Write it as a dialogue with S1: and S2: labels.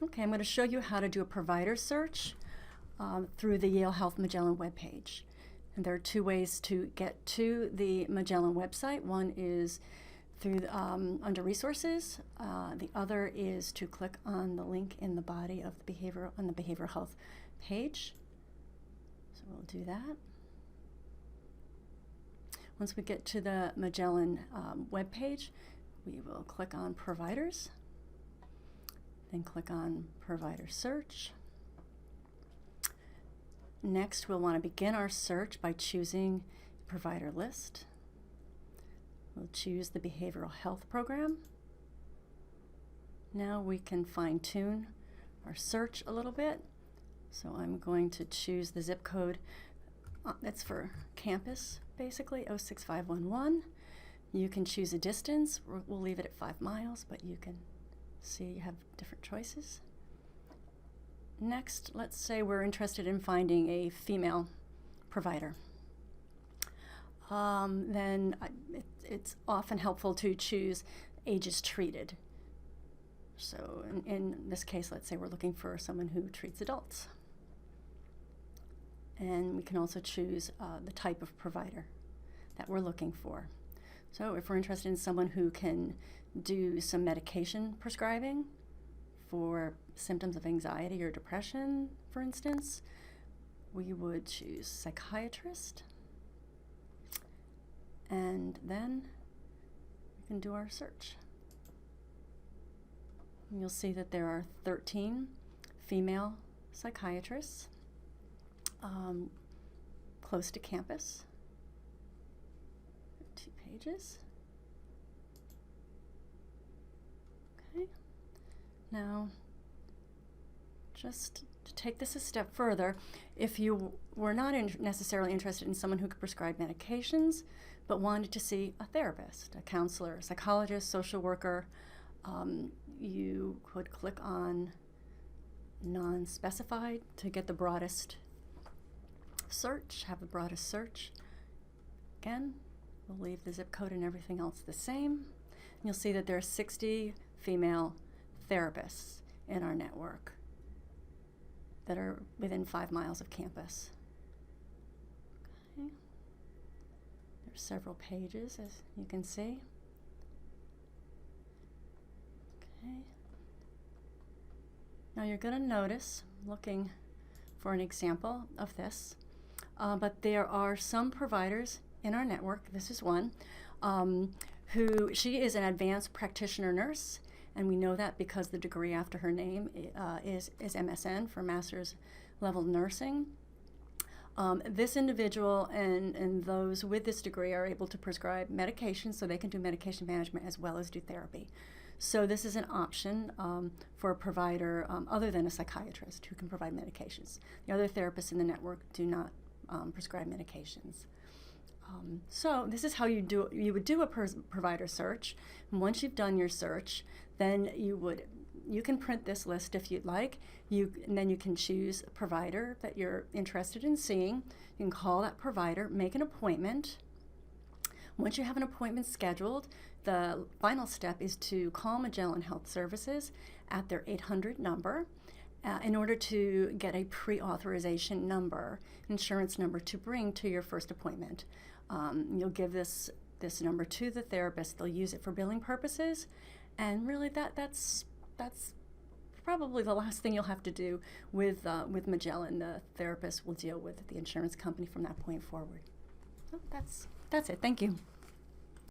S1: Okay, I'm going to show you how to do a provider search through the Yale Health Magellan webpage. And there are two ways to get to the Magellan website. One is through under Resources. The other is to click on the link in the body of the behavioral health page. So we'll do that. Once we get to the Magellan webpage, we will click on Providers, then click on Provider Search. Next, we'll want to begin our search by choosing Provider List. We'll choose the Behavioral Health Program. Now we can fine-tune our search a little bit. So I'm going to choose the zip code that's for campus, basically, 06511. You can choose a distance. We'll leave it at 5 miles, but you can see you have different choices. Next, let's say we're interested in finding a female provider. Then it's often helpful to choose ages treated. So in this case, let's say we're looking for someone who treats adults. And we can also choose the type of provider that we're looking for. So if we're interested in someone who can do some medication prescribing for symptoms of anxiety or depression, for instance, we would choose psychiatrist. And then we can do our search. And you'll see that there are 13 female psychiatrists close to campus. 2 pages. Okay. Now, just to take this a step further, if you were not necessarily interested in someone who could prescribe medications, but wanted to see a therapist, a counselor, a psychologist, social worker, you could click on non-specified to get the broadest search, have the broadest search. Again, we'll leave the zip code and everything else the same. And you'll see that there are 60 female therapists in our network that are within 5 miles of campus. Okay. There's several pages, as you can see. Okay. Now you're going to notice, looking for an example of this, but there are some providers in our network, this is one, she is an advanced practitioner nurse, and we know that because the degree after her name is MSN, for Master's Level Nursing. This individual and those with this degree are able to prescribe medication, so they can do medication management as well as do therapy. So this is an option for a provider other than a psychiatrist who can provide medications. The other therapists in the network do not prescribe medications. So this is how you would do a provider search. And once you've done your search, then you can print this list if you'd like. And then you can choose a provider that you're interested in seeing. You can call that provider, make an appointment. Once you have an appointment scheduled, the final step is to call Magellan Health Services at their 800 number in order to get a pre-authorization number, insurance number to bring to your first appointment. You'll give this number to the therapist. They'll use it for billing purposes, and really that's probably the last thing you'll have to do with Magellan. The therapist will deal with the insurance company from that point forward. So that's it. Thank you.